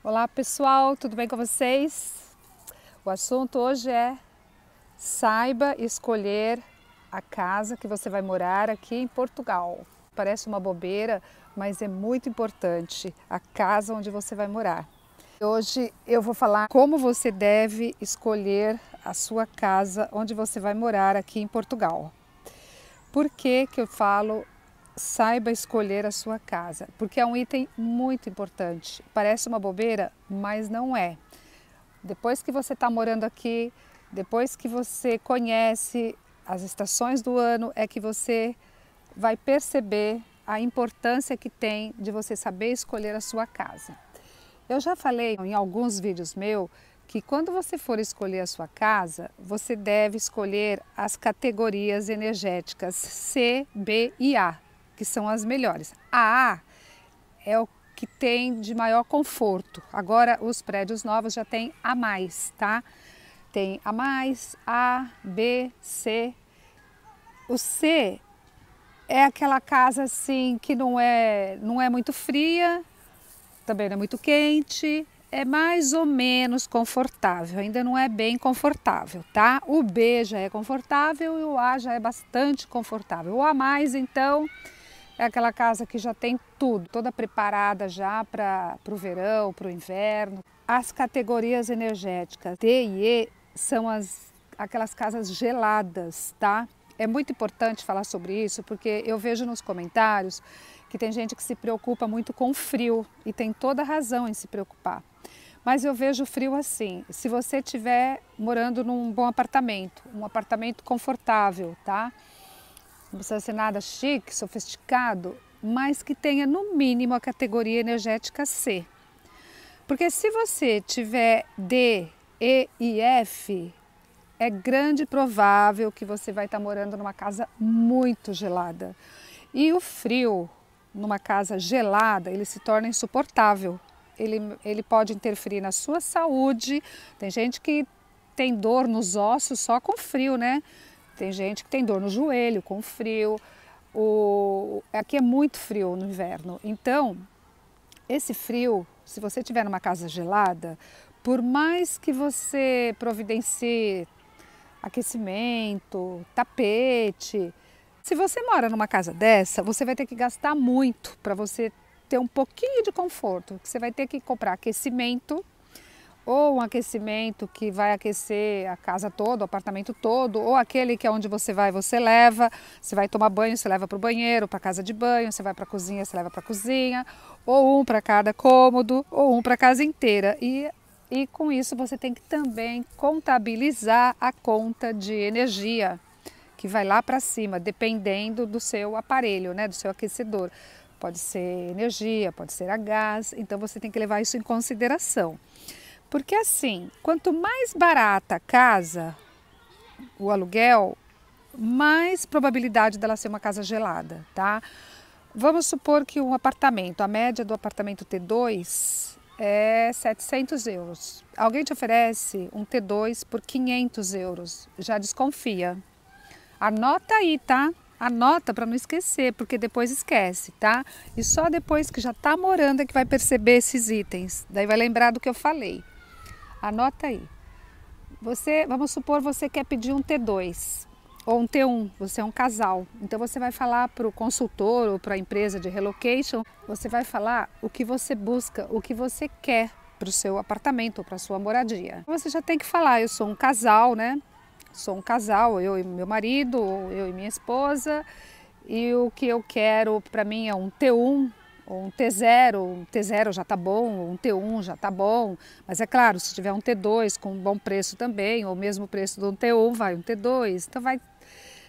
Olá pessoal, tudo bem com vocês? O assunto hoje é saiba escolher a casa que você vai morar aqui em Portugal. Parece uma bobeira, mas é muito importante a casa onde você vai morar. Hoje eu vou falar como você deve escolher a sua casa onde você vai morar aqui em Portugal. Por que eu falo saiba escolher a sua casa? Porque é um item muito importante. Parece uma bobeira, mas não é. Depois que você está morando aqui, depois que você conhece as estações do ano, é que você vai perceber a importância que tem de você saber escolher a sua casa. Eu já falei em alguns vídeos meus que quando você for escolher a sua casa, você deve escolher as categorias energéticas C, B e A, que são as melhores. A A é o que tem de maior conforto. Agora os prédios novos já tem A+, tá? Tem A+, B, C. O C é aquela casa assim que não é muito fria, também não é muito quente, é mais ou menos confortável, ainda não é bem confortável, tá? O B já é confortável e o A já é bastante confortável. O A+, então, é aquela casa que já tem tudo, toda preparada já para o verão, para o inverno. As categorias energéticas D e E são aquelas casas geladas, tá? É muito importante falar sobre isso porque eu vejo nos comentários que tem gente que se preocupa muito com o frio e tem toda razão em se preocupar. Mas eu vejo o frio assim, se você estiver morando num bom apartamento, um apartamento confortável, tá? Não precisa ser nada chique, sofisticado, mas que tenha no mínimo a categoria energética C. Porque se você tiver D, E e F, é grande e provável que você vai estar morando numa casa muito gelada. E o frio numa casa gelada, ele se torna insuportável. Ele pode interferir na sua saúde. Tem gente que tem dor nos ossos só com frio, né? Tem gente que tem dor no joelho com frio. Aqui é muito frio no inverno. Então, esse frio, se você estiver numa casa gelada, por mais que você providencie aquecimento, tapete, se você mora numa casa dessa, você vai ter que gastar muito para você ter um pouquinho de conforto. Você vai ter que comprar aquecimento, ou um aquecimento que vai aquecer a casa toda, o apartamento todo, ou aquele que é onde você leva, você vai tomar banho, você leva para o banheiro, para a casa de banho, você vai para a cozinha, você leva para a cozinha, ou um para cada cômodo, ou um para a casa inteira. E com isso você tem que também contabilizar a conta de energia, que vai lá para cima, dependendo do seu aparelho, né, do seu aquecedor. Pode ser energia, pode ser a gás, então você tem que levar isso em consideração. Porque assim, quanto mais barata a casa, o aluguel, mais probabilidade dela ser uma casa gelada, tá? Vamos supor que um apartamento, a média do apartamento T2 é 700 euros. Alguém te oferece um T2 por 500 euros, já desconfia. Anota aí, tá? Anota para não esquecer, porque depois esquece, tá? E só depois que já está morando é que vai perceber esses itens. Daí vai lembrar do que eu falei. Anota aí. Vamos supor você quer pedir um T2 ou um T1, você é um casal. Então você vai falar para o consultor ou para a empresa de relocation, você vai falar o que você busca, o que você quer para o seu apartamento ou para a sua moradia. Você já tem que falar, eu sou um casal, né? Sou um casal, eu e meu marido, eu e minha esposa, e o que eu quero para mim é um T1 ou um T0 já está bom, um T1 já está bom, mas é claro, se tiver um T2 com um bom preço também, ou mesmo preço de um T1, vai um T2, então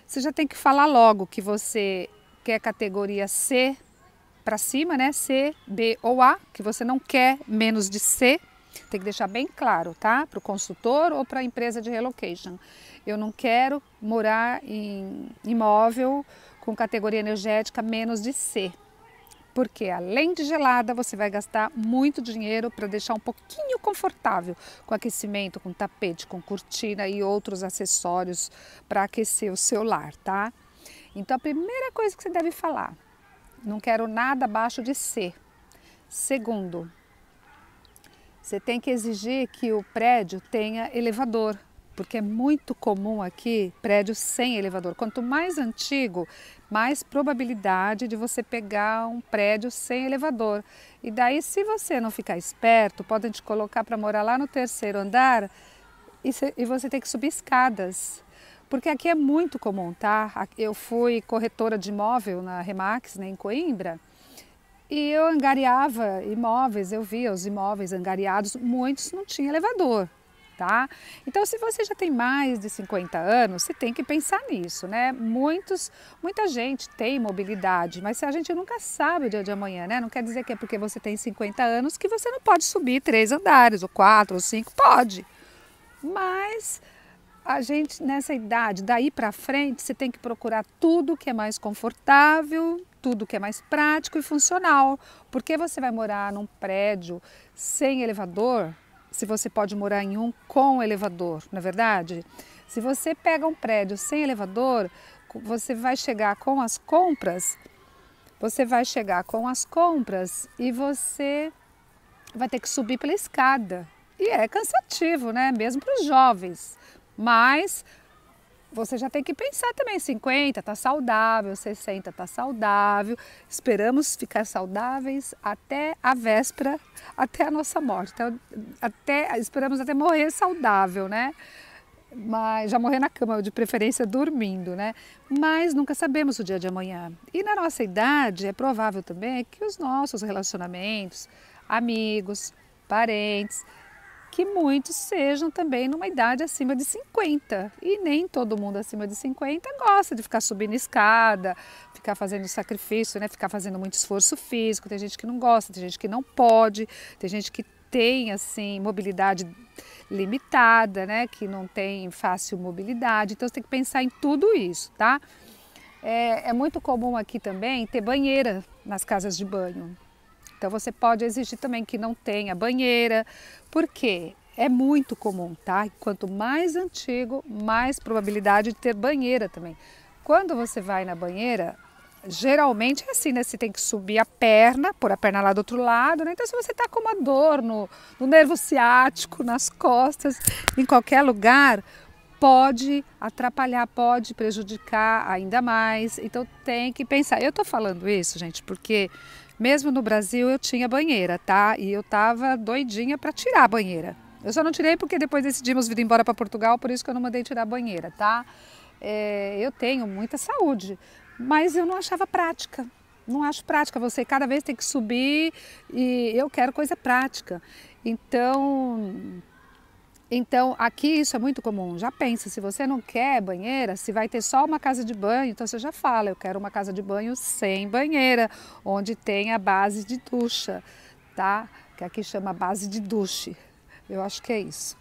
você já tem que falar logo que você quer categoria C para cima, né? C, B ou A, que você não quer menos de C. Tem que deixar bem claro, tá? Para o consultor ou para a empresa de relocation. Eu não quero morar em imóvel com categoria energética menos de C. Porque além de gelada, você vai gastar muito dinheiro para deixar um pouquinho confortável, com aquecimento, com tapete, com cortina e outros acessórios para aquecer o seu lar, tá? Então a primeira coisa que você deve falar, não quero nada abaixo de C. Segundo, você tem que exigir que o prédio tenha elevador, porque é muito comum aqui prédios sem elevador. Quanto mais antigo, mais probabilidade de você pegar um prédio sem elevador. E daí, se você não ficar esperto, podem te colocar para morar lá no terceiro andar e você tem que subir escadas. Porque aqui é muito comum, tá? Eu fui corretora de imóvel na Remax, né, em Coimbra, e eu angariava imóveis, eu via os imóveis angariados, muitos não tinham elevador. Tá? Então, se você já tem mais de 50 anos, você tem que pensar nisso, né? Muita gente tem mobilidade, mas a gente nunca sabe o dia de amanhã, né? Não quer dizer que é porque você tem 50 anos que você não pode subir 3 andares, ou 4, ou 5, pode. Mas a gente, nessa idade, daí para frente, você tem que procurar tudo que é mais confortável, tudo que é mais prático e funcional. Porque você vai morar num prédio sem elevador, se você pode morar em um com elevador, não é verdade? Se você pega um prédio sem elevador, você vai chegar com as compras, e você vai ter que subir pela escada. E é cansativo, né? Mesmo para os jovens. Mas você já tem que pensar também, 50 está saudável, 60 está saudável. Esperamos ficar saudáveis até a véspera, até a nossa morte. Então, esperamos até morrer saudável, né? Mas já morrer na cama, de preferência dormindo, né? Mas nunca sabemos o dia de amanhã. E na nossa idade é provável também que os nossos relacionamentos, amigos, parentes, que muitos sejam também numa idade acima de 50. E nem todo mundo acima de 50 gosta de ficar subindo escada, ficar fazendo sacrifício, né? Ficar fazendo muito esforço físico. Tem gente que não gosta, tem gente que não pode, tem gente que tem assim mobilidade limitada, né? Que não tem fácil mobilidade. Então você tem que pensar em tudo isso, tá? É muito comum aqui também ter banheira nas casas de banho. Então você pode exigir também que não tenha banheira, porque é muito comum, tá? Quanto mais antigo, mais probabilidade de ter banheira também. Quando você vai na banheira, geralmente é assim, né? Você tem que subir a perna, pôr a perna lá do outro lado, né? Então se você tá com uma dor no nervo ciático, nas costas, em qualquer lugar, pode atrapalhar, pode prejudicar ainda mais. Então tem que pensar. Eu tô falando isso, gente, porque mesmo no Brasil eu tinha banheira, tá? E eu tava doidinha para tirar a banheira. Eu só não tirei porque depois decidimos vir embora para Portugal, por isso que eu não mandei tirar a banheira, tá? Eu tenho muita saúde, mas eu não achava prática. Não acho prática, você cada vez tem que subir e eu quero coisa prática. Então, aqui isso é muito comum. Já pensa, se você não quer banheira, se vai ter só uma casa de banho, então você já fala, eu quero uma casa de banho sem banheira, onde tem a base de ducha, tá? Que aqui chama base de duche. Eu acho que é isso.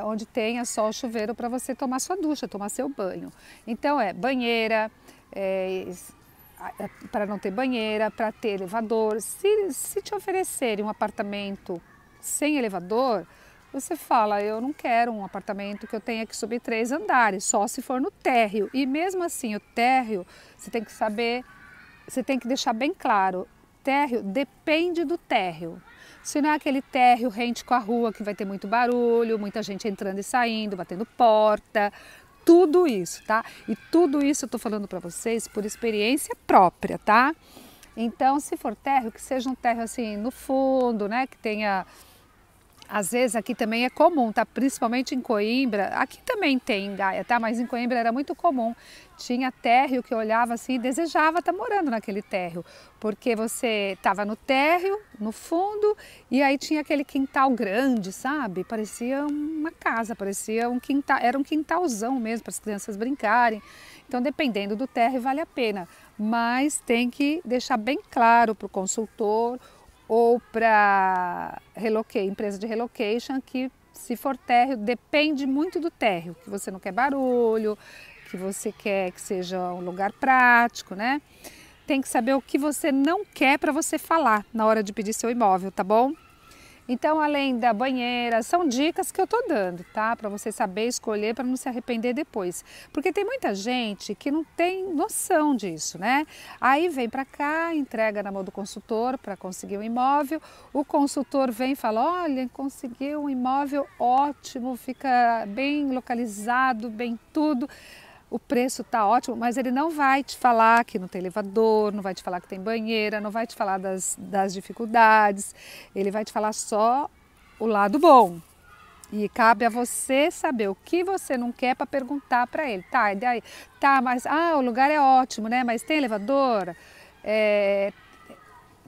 Onde tenha só o chuveiro para você tomar sua ducha, tomar seu banho. Então banheira, para não ter banheira, para ter elevador. Se te oferecerem um apartamento sem elevador, você fala, eu não quero um apartamento que eu tenha que subir 3 andares, só se for no térreo. E mesmo assim, o térreo, você tem que saber, você tem que deixar bem claro, térreo depende do térreo. Se não é aquele térreo rente com a rua, que vai ter muito barulho, muita gente entrando e saindo, batendo porta, tudo isso, tá? E tudo isso eu tô falando para vocês por experiência própria, tá? Então, se for térreo, que seja um térreo assim no fundo, né, que tenha... Às vezes aqui também é comum, tá? Principalmente em Coimbra, aqui também tem em Gaia, tá? Mas em Coimbra era muito comum. Tinha térreo que eu olhava assim e desejava estar morando naquele térreo, porque você estava no térreo, no fundo, e aí tinha aquele quintal grande, sabe? Parecia uma casa, parecia um quintal, era um quintalzão mesmo para as crianças brincarem. Então, dependendo do térreo, vale a pena, mas tem que deixar bem claro para o consultor ou para empresa de relocation, que se for térreo, depende muito do térreo, que você não quer barulho, que você quer que seja um lugar prático, né? Tem que saber o que você não quer para você falar na hora de pedir seu imóvel, tá bom? Então, além da banheira, são dicas que eu tô dando, tá? Para você saber escolher, para não se arrepender depois. Porque tem muita gente que não tem noção disso, né? Aí vem para cá, entrega na mão do consultor para conseguir um imóvel. O consultor vem e fala: olha, conseguiu um imóvel ótimo, fica bem localizado, bem tudo. O preço está ótimo, mas ele não vai te falar que não tem elevador, não vai te falar que tem banheira, não vai te falar das dificuldades, ele vai te falar só o lado bom. E cabe a você saber o que você não quer para perguntar para ele. Tá, e daí? Tá, mas o lugar é ótimo, né? Mas tem elevador?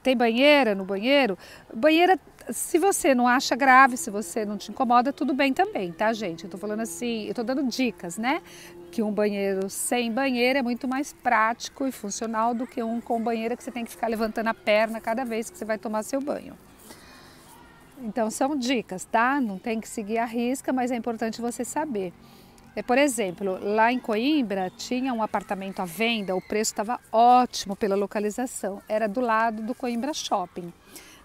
Tem banheira no banheiro? Banheira, se você não acha grave, se você não te incomoda, tudo bem também, tá, gente? Eu tô falando assim, eu tô dando dicas, né? Que um banheiro sem banheira é muito mais prático e funcional do que um com banheira que você tem que ficar levantando a perna cada vez que você vai tomar seu banho. Então são dicas, tá? Não tem que seguir a risca, mas é importante você saber. Por exemplo, lá em Coimbra tinha um apartamento à venda, o preço estava ótimo pela localização, era do lado do Coimbra Shopping,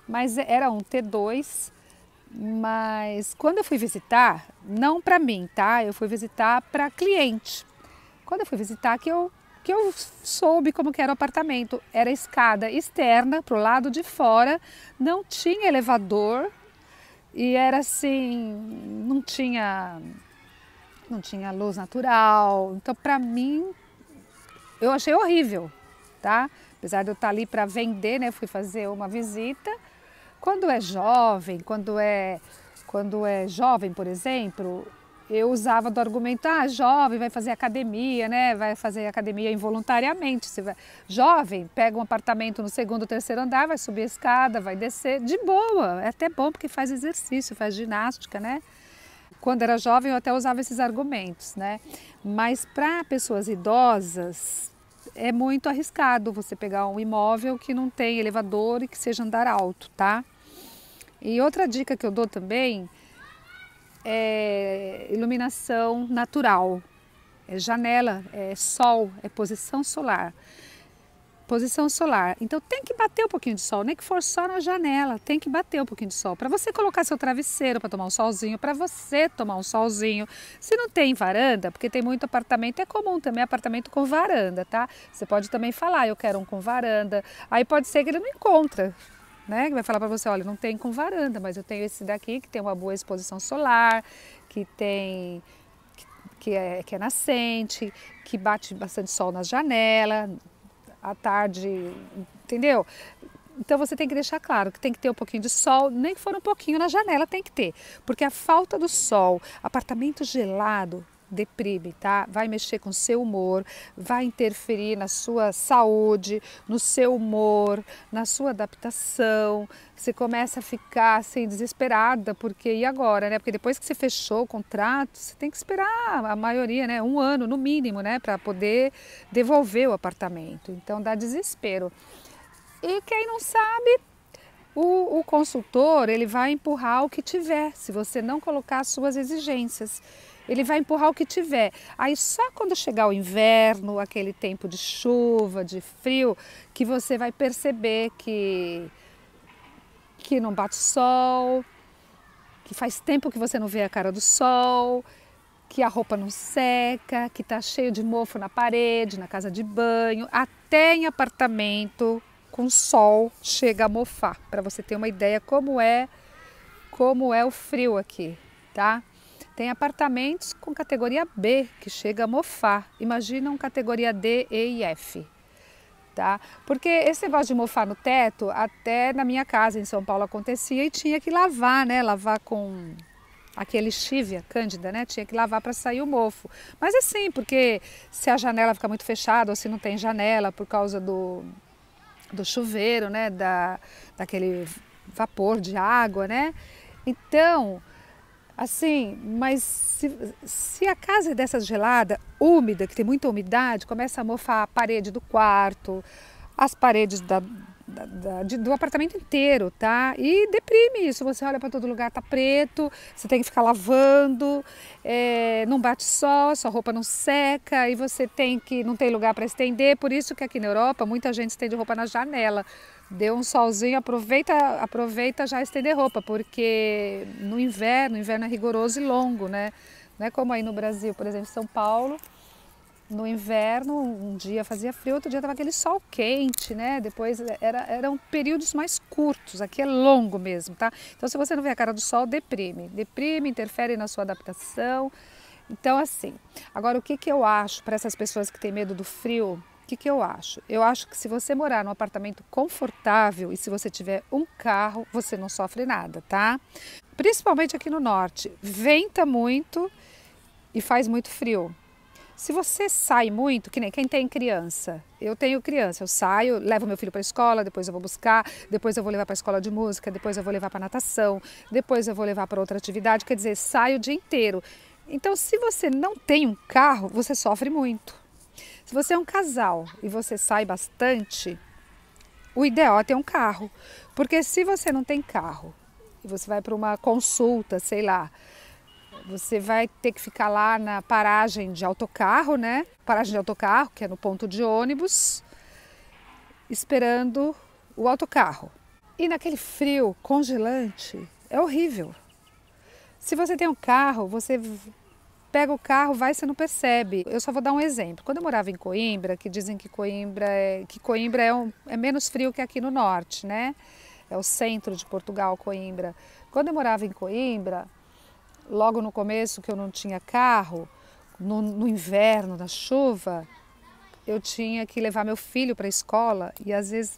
mas era um T2, mas quando eu fui visitar, não para mim, tá? Eu fui visitar para cliente. Quando eu fui visitar que eu soube como que era o apartamento, era escada externa para o lado de fora, não tinha elevador e era assim, não tinha luz natural, então para mim eu achei horrível, tá? Apesar de eu estar ali para vender, né? Fui fazer uma visita. Quando é jovem, por exemplo, eu usava do argumento, jovem vai fazer academia, né? Vai fazer academia involuntariamente. Jovem, pega um apartamento no segundo ou terceiro andar, vai subir a escada, vai descer, de boa. É até bom porque faz exercício, faz ginástica, né? Quando era jovem eu até usava esses argumentos, né? Mas para pessoas idosas é muito arriscado você pegar um imóvel que não tem elevador e que seja andar alto, tá? E outra dica que eu dou também é iluminação natural, é janela, é sol, é posição solar. Posição solar. Então tem que bater um pouquinho de sol, nem que for só na janela, tem que bater um pouquinho de sol. Para você colocar seu travesseiro para tomar um solzinho, para você tomar um solzinho. Se não tem varanda, porque tem muito apartamento, é comum também apartamento com varanda, tá? Você pode também falar, eu quero um com varanda. Aí pode ser que ele não encontra, né? Vai falar para você, olha, não tem com varanda, mas eu tenho esse daqui que tem uma boa exposição solar, que tem que é nascente, que bate bastante sol na janela. À tarde, entendeu? Então você tem que deixar claro que tem que ter um pouquinho de sol, nem que for um pouquinho na janela tem que ter, porque a falta do sol, apartamento gelado, deprime, tá? Vai mexer com o seu humor, vai interferir na sua saúde, no seu humor, na sua adaptação. Você começa a ficar assim desesperada, porque e agora, né? Porque depois que você fechou o contrato, você tem que esperar a maioria, né? 1 ano no mínimo, né? Para poder devolver o apartamento. Então dá desespero. E quem não sabe, o consultor ele vai empurrar o que tiver, se você não colocar as suas exigências. Ele vai empurrar o que tiver. Aí só quando chegar o inverno, aquele tempo de chuva, de frio, que você vai perceber que não bate sol, que faz tempo que você não vê a cara do sol, que a roupa não seca, que está cheio de mofo na parede, na casa de banho, até em apartamento com sol chega a mofar, para você ter uma ideia como é o frio aqui, tá? Tem apartamentos com categoria B que chega a mofar. Imagina um categoria D, E e F, tá? Porque esse negócio de mofar no teto, até na minha casa em São Paulo acontecia e tinha que lavar, né? Lavar com aquele Chivia, Cândida, né? Tinha que lavar para sair o mofo. Mas assim, porque se a janela fica muito fechada ou se não tem janela por causa do chuveiro, né? Daquele vapor de água, né? Então, assim, mas se a casa é dessas gelada, úmida, que tem muita umidade, começa a mofar a parede do quarto, as paredes do apartamento inteiro, tá? E deprime isso, você olha para todo lugar, tá preto, você tem que ficar lavando, não bate sol, sua roupa não seca e você não tem lugar para estender, por isso que aqui na Europa muita gente estende roupa na janela, Deu um solzinho, aproveita já estender roupa, porque no inverno é rigoroso e longo, né? Não é como aí no Brasil, por exemplo, São Paulo, no inverno um dia fazia frio, outro dia estava aquele sol quente, né? Depois eram períodos mais curtos, aqui é longo mesmo, tá? Então se você não vê a cara do sol, deprime, interfere na sua adaptação. Então assim, agora o que eu acho para essas pessoas que têm medo do frio? O que eu acho? Eu acho que se você morar num apartamento confortável e se você tiver um carro, você não sofre nada, tá? Principalmente aqui no norte, venta muito e faz muito frio. Se você sai muito, que nem quem tem criança, eu tenho criança, eu saio, levo meu filho para a escola, depois eu vou buscar, depois eu vou levar para a escola de música, depois eu vou levar para natação, depois eu vou levar para outra atividade, quer dizer, saio o dia inteiro. Então, se você não tem um carro, você sofre muito. Se você é um casal e você sai bastante, o ideal é ter um carro. Porque se você não tem carro e você vai para uma consulta, sei lá, você vai ter que ficar lá na paragem de autocarro, né? Paragem de autocarro, que é no ponto de ônibus, esperando o autocarro. E naquele frio congelante, é horrível. Se você tem um carro, você pega o carro, vai, você não percebe. Eu só vou dar um exemplo. Quando eu morava em Coimbra, que dizem que Coimbra é menos frio que aqui no norte, né? É o centro de Portugal, Coimbra. Quando eu morava em Coimbra, logo no começo que eu não tinha carro, no inverno, na chuva, eu tinha que levar meu filho para a escola e às vezes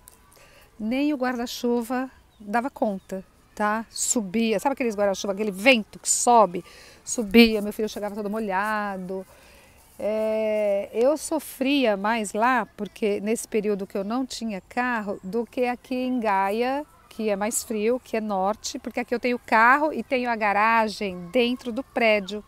nem o guarda-chuva dava conta, tá? Subia, sabe aqueles guarda-chuva, aquele vento que sobe? Subia, meu filho chegava todo molhado. Eu sofria mais lá, porque nesse período que eu não tinha carro, do que aqui em Gaia, que é mais frio, que é norte, porque aqui eu tenho carro e tenho a garagem dentro do prédio.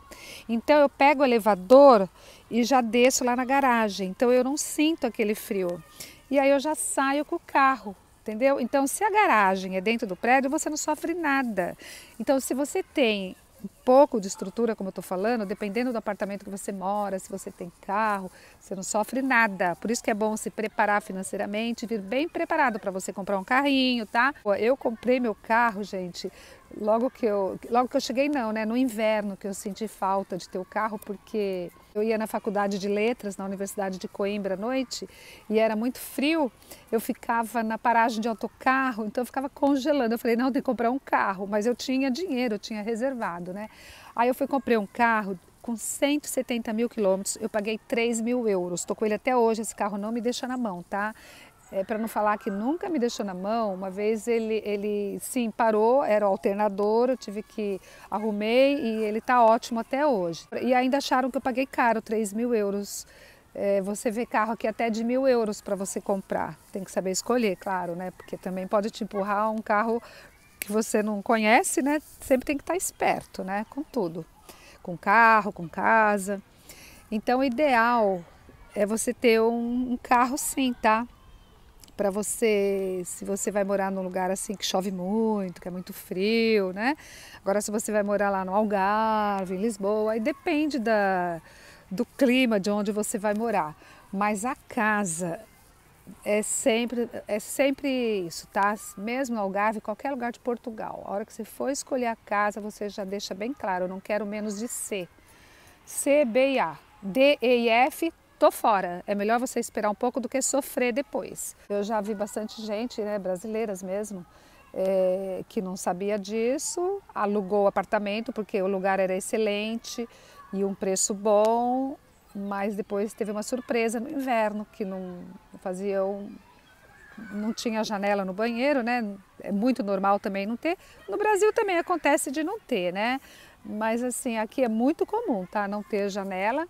Então eu pego o elevador e já desço lá na garagem, então eu não sinto aquele frio. E aí eu já saio com o carro. Entendeu? Então, se a garagem é dentro do prédio, você não sofre nada. Então, se você tem um pouco de estrutura, como eu estou falando, dependendo do apartamento que você mora, se você tem carro, você não sofre nada. Por isso que é bom se preparar financeiramente, vir bem preparado para você comprar um carrinho, tá? Eu comprei meu carro, gente, logo que eu cheguei não, né? No inverno que eu senti falta de ter o carro, porque eu ia na faculdade de letras, na Universidade de Coimbra à noite, e era muito frio, eu ficava na paragem de autocarro, então eu ficava congelando. Eu falei, não, tem que comprar um carro, mas eu tinha dinheiro, eu tinha reservado, né? Aí eu fui comprei um carro com 170 mil quilômetros, eu paguei 3 mil euros, estou com ele até hoje, esse carro não me deixa na mão, tá? Para não falar que nunca me deixou na mão, uma vez ele sim parou, era o alternador, eu tive que arrumei e ele está ótimo até hoje. E ainda acharam que eu paguei caro, 3 mil euros. Você vê carro aqui até de 1.000 euros para você comprar. Tem que saber escolher, claro, né? Porque também pode te empurrar um carro que você não conhece, né? Sempre tem que estar esperto, né? Com tudo, com carro, com casa. Então o ideal é você ter um carro sim, tá? Para você, se você vai morar num lugar assim que chove muito, que é muito frio, né? Agora se você vai morar lá no Algarve, em Lisboa, aí depende do clima de onde você vai morar. Mas a casa é sempre isso, tá? Mesmo no Algarve, qualquer lugar de Portugal. A hora que você for escolher a casa, você já deixa bem claro, eu não quero menos de C. C, B e A. D, E e F, tô fora. É melhor você esperar um pouco do que sofrer depois. Eu já vi bastante gente, né, brasileiras mesmo, que não sabia disso, alugou o apartamento porque o lugar era excelente e um preço bom, mas depois teve uma surpresa no inverno que não tinha janela no banheiro, né? É muito normal também não ter. No Brasil também acontece de não ter, né? Mas assim, aqui é muito comum, tá? Não ter janela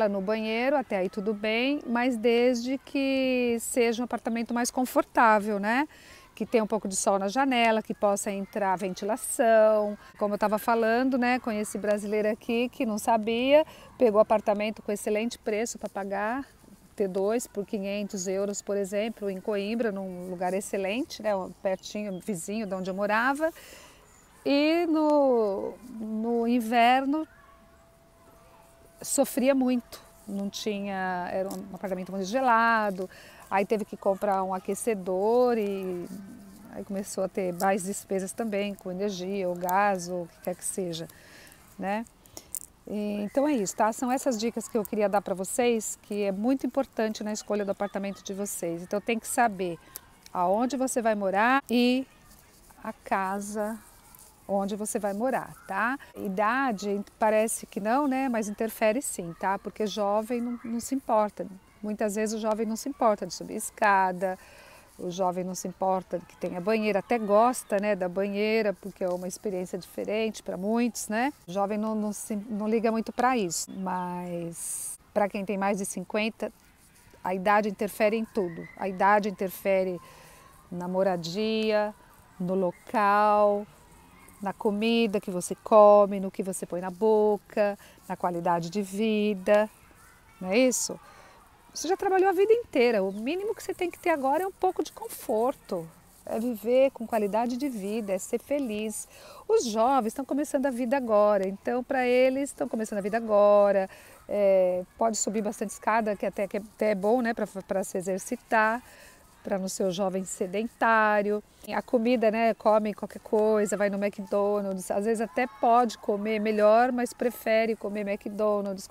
no banheiro, até aí tudo bem, mas desde que seja um apartamento mais confortável, né? Que tenha um pouco de sol na janela, que possa entrar ventilação. Como eu estava falando, né? Conheci brasileira aqui que não sabia, pegou apartamento com excelente preço para pagar, T2 por 500 euros, por exemplo, em Coimbra, num lugar excelente, né? Pertinho, vizinho de onde eu morava. E no inverno sofria muito, não tinha, era um apartamento muito gelado, Aí teve que comprar um aquecedor e aí começou a ter mais despesas também com energia, ou gás, ou o que quer que seja, né? Então é isso, tá? São essas dicas que eu queria dar para vocês, que é muito importante na escolha do apartamento de vocês. Então tem que saber aonde você vai morar e a casa onde você vai morar, tá? Idade parece que não, né? Mas interfere sim, tá? Porque jovem não se importa. Muitas vezes o jovem não se importa de subir escada, o jovem não se importa que tenha banheira, até gosta, né, da banheira, porque é uma experiência diferente para muitos, né? O jovem não liga muito para isso, mas para quem tem mais de 50, a idade interfere em tudo. A idade interfere na moradia, no local, na comida que você come, no que você põe na boca, na qualidade de vida, não é isso? Você já trabalhou a vida inteira, o mínimo que você tem que ter agora é um pouco de conforto, é viver com qualidade de vida, é ser feliz. Os jovens estão começando a vida agora, então para eles estão começando a vida agora, pode subir bastante escada, que até é bom, né, para se exercitar, para não ser o jovem sedentário. A comida, né, come qualquer coisa, vai no McDonald's, às vezes até pode comer melhor, mas prefere comer McDonald's.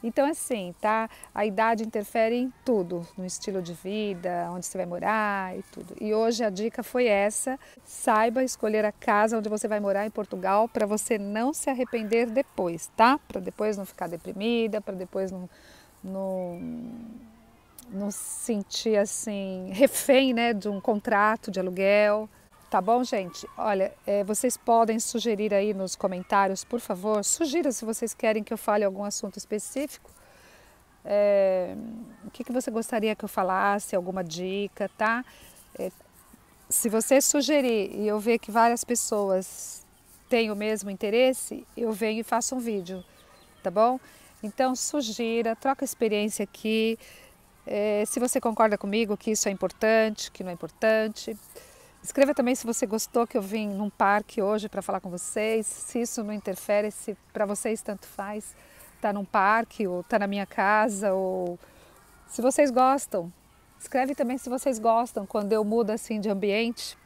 Então assim, tá? A idade interfere em tudo, no estilo de vida, onde você vai morar e tudo. E hoje a dica foi essa: saiba escolher a casa onde você vai morar em Portugal para você não se arrepender depois, tá? Para depois não ficar deprimida, para depois não se sentir assim, refém, né, de um contrato de aluguel. Tá bom, gente? Olha, vocês podem sugerir aí nos comentários, por favor, sugira se vocês querem que eu fale algum assunto específico. O que você gostaria que eu falasse, alguma dica, tá? Se você sugerir e eu ver que várias pessoas têm o mesmo interesse, eu venho e faço um vídeo, tá bom? Então sugira, troca experiência aqui. Se você concorda comigo que isso é importante, que não é importante. Escreva também se você gostou que eu vim num parque hoje para falar com vocês, se isso não interfere, se para vocês tanto faz estar num parque ou estar na minha casa, ou se vocês gostam. Escreve também se vocês gostam quando eu mudo assim de ambiente.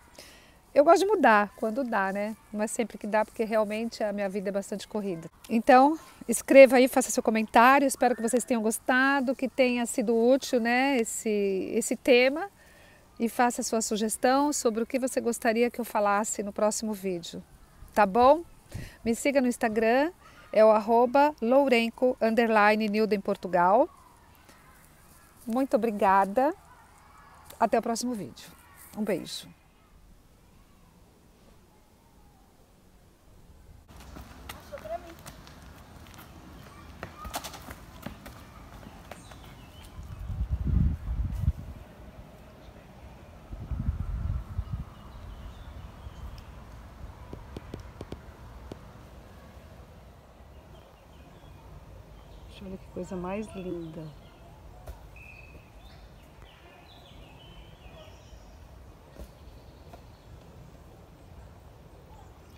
Eu gosto de mudar quando dá, né? Não é sempre que dá, porque realmente a minha vida é bastante corrida. Então, escreva aí, faça seu comentário. Espero que vocês tenham gostado, que tenha sido útil, né, esse tema. E faça sua sugestão sobre o que você gostaria que eu falasse no próximo vídeo. Tá bom? Me siga no Instagram, é o @lourenco_nilda em Portugal. Muito obrigada. Até o próximo vídeo. Um beijo. Olha que coisa mais linda.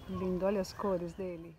Lindo, olha as cores dele.